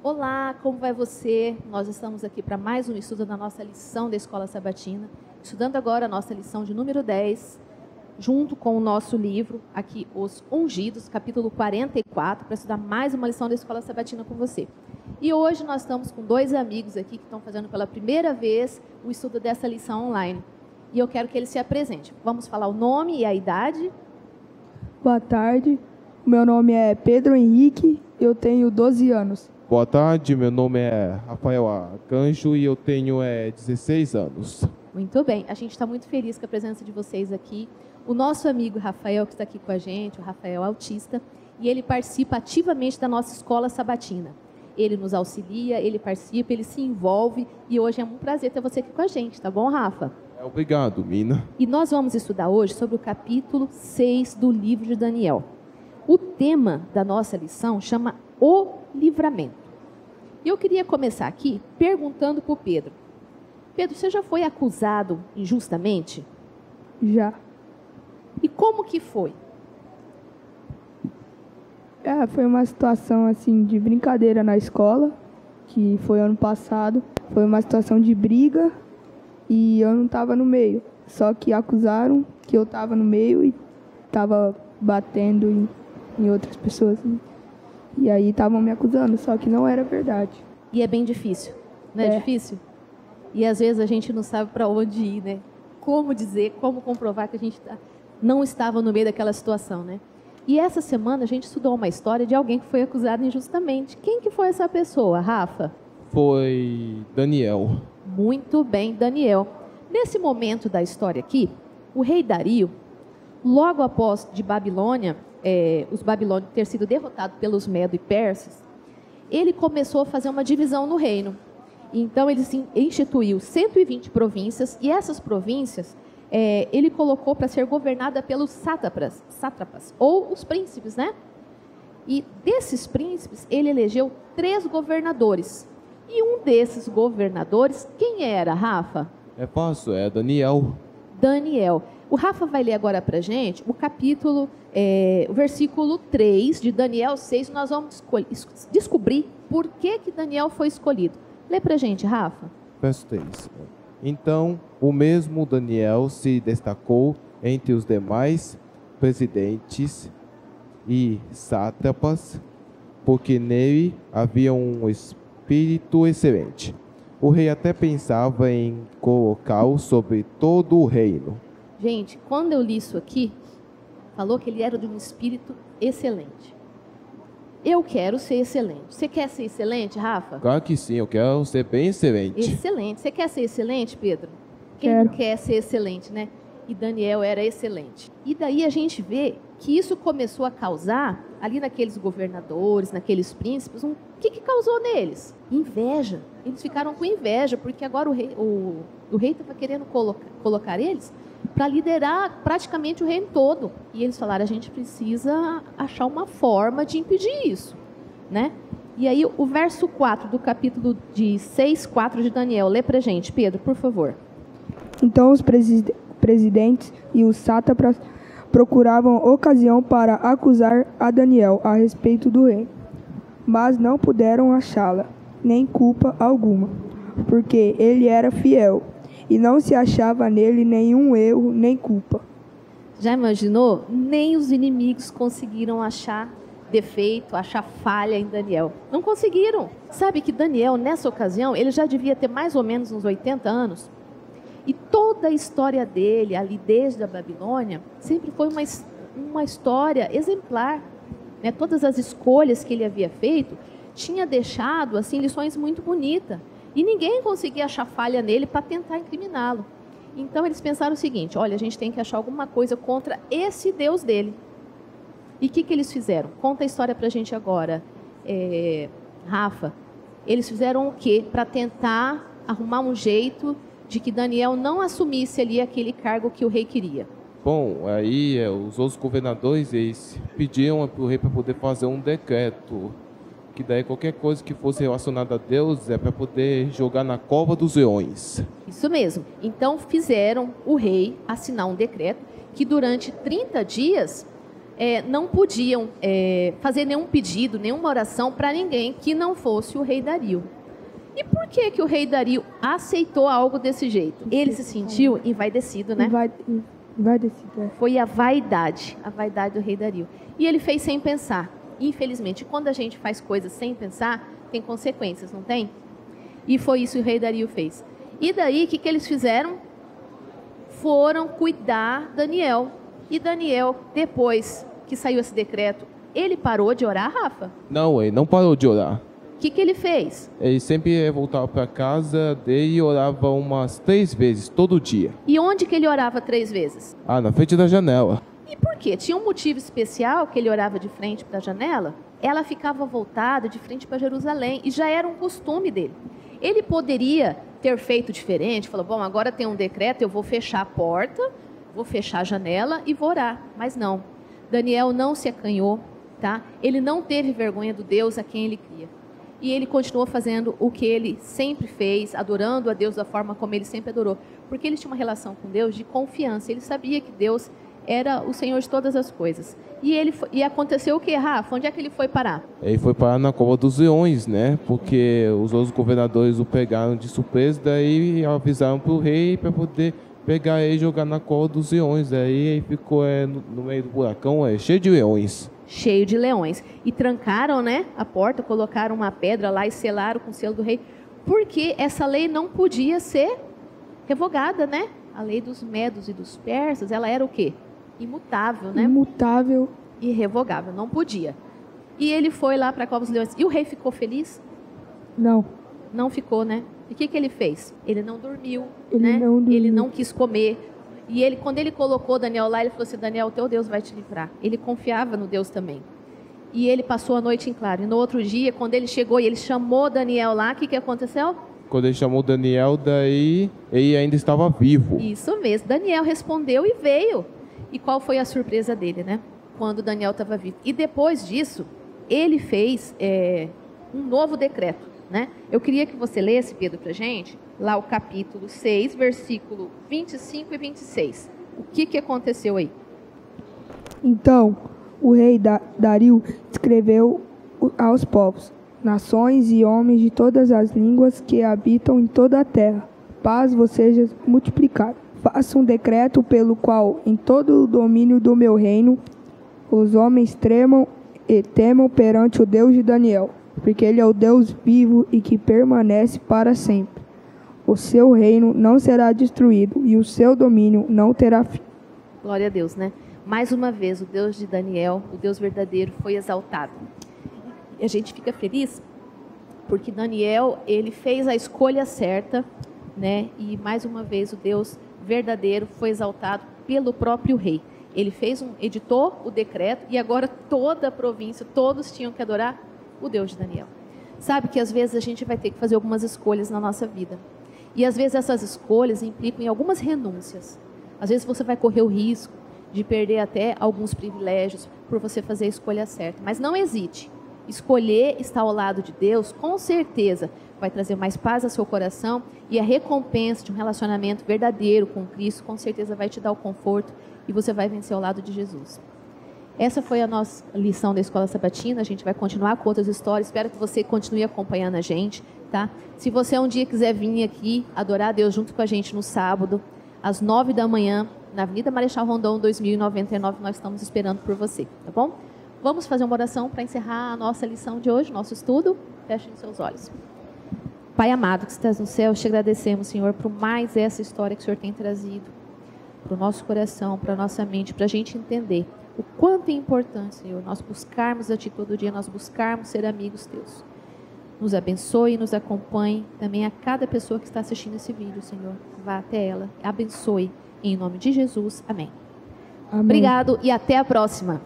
Olá, como vai você? Nós estamos aqui para mais um estudo da nossa lição da Escola Sabatina, estudando agora a nossa lição de número 10, junto com o nosso livro, aqui, Os Ungidos, capítulo 44, para estudar mais uma lição da Escola Sabatina com você. E hoje nós estamos com dois amigos aqui que estão fazendo pela primeira vez o estudo dessa lição online. E eu quero que eles se apresentem. Vamos falar o nome e a idade. Boa tarde, meu nome é Pedro Henrique, eu tenho 12 anos. Boa tarde, meu nome é Rafael Arcanjo e eu tenho 16 anos. Muito bem, a gente está muito feliz com a presença de vocês aqui. O nosso amigo Rafael, que está aqui com a gente, o Rafael é autista, e ele participa ativamente da nossa Escola Sabatina. Ele nos auxilia, ele participa, ele se envolve, e hoje é um prazer ter você aqui com a gente, tá bom, Rafa? Obrigado, Mina. E nós vamos estudar hoje sobre o capítulo 6 do livro de Daniel. O tema da nossa lição chama O Livramento. E eu queria começar aqui perguntando para o Pedro. Pedro, você já foi acusado injustamente? Já. E como que foi? Foi uma situação assim de brincadeira na escola, que foi ano passado. Foi uma situação de briga e eu não estava no meio. Só que acusaram que eu estava no meio e estava batendo em outras pessoas. E aí estavam me acusando, só que não era verdade. E é bem difícil, não é difícil? E às vezes a gente não sabe para onde ir, né? Como dizer, como comprovar que a gente não estava no meio daquela situação, né? E essa semana a gente estudou uma história de alguém que foi acusado injustamente. Quem que foi essa pessoa, Rafa? Foi Daniel. Muito bem, Daniel. Nesse momento da história aqui, o rei Dario, logo após de Babilônia, os babilônios ter sido derrotados pelos Medo e Persas, ele começou a fazer uma divisão no reino. Então, ele instituiu 120 províncias, e essas províncias ele colocou para ser governada pelos sátrapas, ou os príncipes, né? E desses príncipes, ele elegeu 3 governadores. E um desses governadores, quem era, Rafa? É fácil, é Daniel. Daniel. O Rafa vai ler agora para a gente o capítulo, o versículo 3 de Daniel 6. Nós vamos descobrir por que Daniel foi escolhido. Lê para a gente, Rafa. Verso 3. Então, o mesmo Daniel se destacou entre os demais presidentes e sátrapas, porque nele havia um espírito excelente. O rei até pensava em colocá-lo sobre todo o reino. Gente, quando eu li isso aqui, falou que ele era de um espírito excelente. Eu quero ser excelente. Você quer ser excelente, Rafa? Claro que sim, eu quero ser bem excelente. Excelente. Você quer ser excelente, Pedro? Quem Quero. não quer ser excelente, né? E Daniel era excelente. E daí a gente vê que isso começou a causar, ali naqueles governadores, naqueles príncipes, o que causou neles? Inveja. Eles ficaram com inveja, porque agora o rei estava querendo colocar eles para liderar praticamente o reino todo. E eles falaram, a gente precisa achar uma forma de impedir isso, né? E aí o verso 4 do capítulo de 6:4 de Daniel, lê pra gente, Pedro, por favor. Então os presidentes e os sátrapas procuravam ocasião para acusar a Daniel a respeito do rei, mas não puderam achá-la, nem culpa alguma, porque ele era fiel e não se achava nele nenhum erro nem culpa. Já imaginou? Nem os inimigos conseguiram achar defeito, achar falha em Daniel. Não conseguiram. Sabe que Daniel, nessa ocasião, ele já devia ter mais ou menos uns 80 anos. E toda a história dele, ali desde a Babilônia, sempre foi uma história exemplar, né? Todas as escolhas que ele havia feito tinha deixado assim, lições muito bonitas. E ninguém conseguia achar falha nele para tentar incriminá-lo. Então eles pensaram o seguinte, olha, a gente tem que achar alguma coisa contra esse Deus dele. E o que eles fizeram? Conta a história para a gente agora, Rafa. Eles fizeram o quê? Para tentar arrumar um jeito de que Daniel não assumisse ali aquele cargo que o rei queria. Bom, aí os outros governadores eles pediam para o rei para poder fazer um decreto, que daí qualquer coisa que fosse relacionada a Deus é para poder jogar na cova dos leões. Isso mesmo. Então fizeram o rei assinar um decreto que durante 30 dias não podiam fazer nenhum pedido, nenhuma oração para ninguém que não fosse o rei Dario. E por que o rei Dario aceitou algo desse jeito? Ele se sentiu envaidecido, né? Envaidecido. Foi a vaidade do rei Dario. E ele fez sem pensar. Infelizmente, quando a gente faz coisas sem pensar, tem consequências, não tem? E foi isso que o rei Dario fez. E daí, o que eles fizeram? Foram cuidar Daniel. E Daniel, depois que saiu esse decreto, ele parou de orar, Rafa? Não, ele não parou de orar. O que ele fez? Ele sempre voltava para casa dele e orava umas 3 vezes, todo dia. E onde que ele orava 3 vezes? Na frente da janela. E por quê? Tinha um motivo especial que ele orava de frente para a janela? Ela ficava voltada de frente para Jerusalém e já era um costume dele. Ele poderia ter feito diferente, falou, bom, agora tem um decreto, eu vou fechar a porta, vou fechar a janela e vou orar. Mas não, Daniel não se acanhou, tá? Ele não teve vergonha do Deus a quem ele cria. E ele continuou fazendo o que ele sempre fez, adorando a Deus da forma como ele sempre adorou. Porque ele tinha uma relação com Deus de confiança. Ele sabia que Deus era o Senhor de todas as coisas. E aconteceu o que, Rafa? Onde é que ele foi parar? Ele foi parar na cova dos leões, né? Porque os outros governadores o pegaram de surpresa, daí avisaram para o rei para poder pegar ele e jogar na cova dos leões. Daí ele ficou no meio do buracão, cheio de leões. Cheio de leões. E trancaram, né, a porta, colocaram uma pedra lá e selaram com o selo do rei. Porque essa lei não podia ser revogada, né? A lei dos medos e dos persas, ela era o quê? Imutável, né? Imutável. Irrevogável, não podia. E ele foi lá para a cova dos leões. E o rei ficou feliz? Não. Não ficou, né? E o que ele fez? Ele não dormiu, Ele não quis comer. E quando ele colocou Daniel lá, ele falou assim, Daniel, teu Deus vai te livrar. Ele confiava no Deus também. E ele passou a noite em claro. E no outro dia, quando ele chegou e ele chamou Daniel lá, o que aconteceu? Quando ele chamou Daniel, daí ele ainda estava vivo. Isso mesmo. Daniel respondeu e veio. E qual foi a surpresa dele, né? Quando Daniel estava vivo. E depois disso, ele fez um novo decreto, né? Eu queria que você lesse, Pedro, para a gente, lá o capítulo 6, versículo 25 e 26. O que aconteceu aí? Então, o rei Dario escreveu aos povos, nações e homens de todas as línguas que habitam em toda a terra. Paz vos seja multiplicada. Faça um decreto pelo qual, em todo o domínio do meu reino, os homens tremam e temam perante o Deus de Daniel, porque ele é o Deus vivo e que permanece para sempre. O seu reino não será destruído e o seu domínio não terá fim. Glória a Deus, né? Mais uma vez, o Deus de Daniel, o Deus verdadeiro, foi exaltado. E a gente fica feliz porque Daniel, ele fez a escolha certa, né? E mais uma vez o Deus verdadeiro foi exaltado pelo próprio rei. Ele editou o decreto e agora toda a província, todos tinham que adorar o Deus de Daniel. Sabe que às vezes a gente vai ter que fazer algumas escolhas na nossa vida. E às vezes essas escolhas implicam em algumas renúncias. Às vezes você vai correr o risco de perder até alguns privilégios por você fazer a escolha certa. Mas não hesite. Escolher estar ao lado de Deus, com certeza, vai trazer mais paz ao seu coração e a recompensa de um relacionamento verdadeiro com Cristo, com certeza vai te dar o conforto e você vai vencer ao lado de Jesus. Essa foi a nossa lição da Escola Sabatina. A gente vai continuar com outras histórias. Espero que você continue acompanhando a gente, tá? Se você um dia quiser vir aqui adorar a Deus junto com a gente no sábado, às 9 da manhã, na Avenida Marechal Rondon, 2099, nós estamos esperando por você, tá bom? Vamos fazer uma oração para encerrar a nossa lição de hoje, nosso estudo. Fechem os seus olhos. Pai amado que estás no céu, te agradecemos, Senhor, por mais essa história que o Senhor tem trazido para o nosso coração, para a nossa mente, para a gente entender o quanto é importante, Senhor, nós buscarmos a Ti todo dia, nós buscarmos ser amigos Teus. Nos abençoe, nos acompanhe, também a cada pessoa que está assistindo esse vídeo, Senhor. Vá até ela, abençoe, em nome de Jesus. Amém. Amém. Obrigado e até a próxima.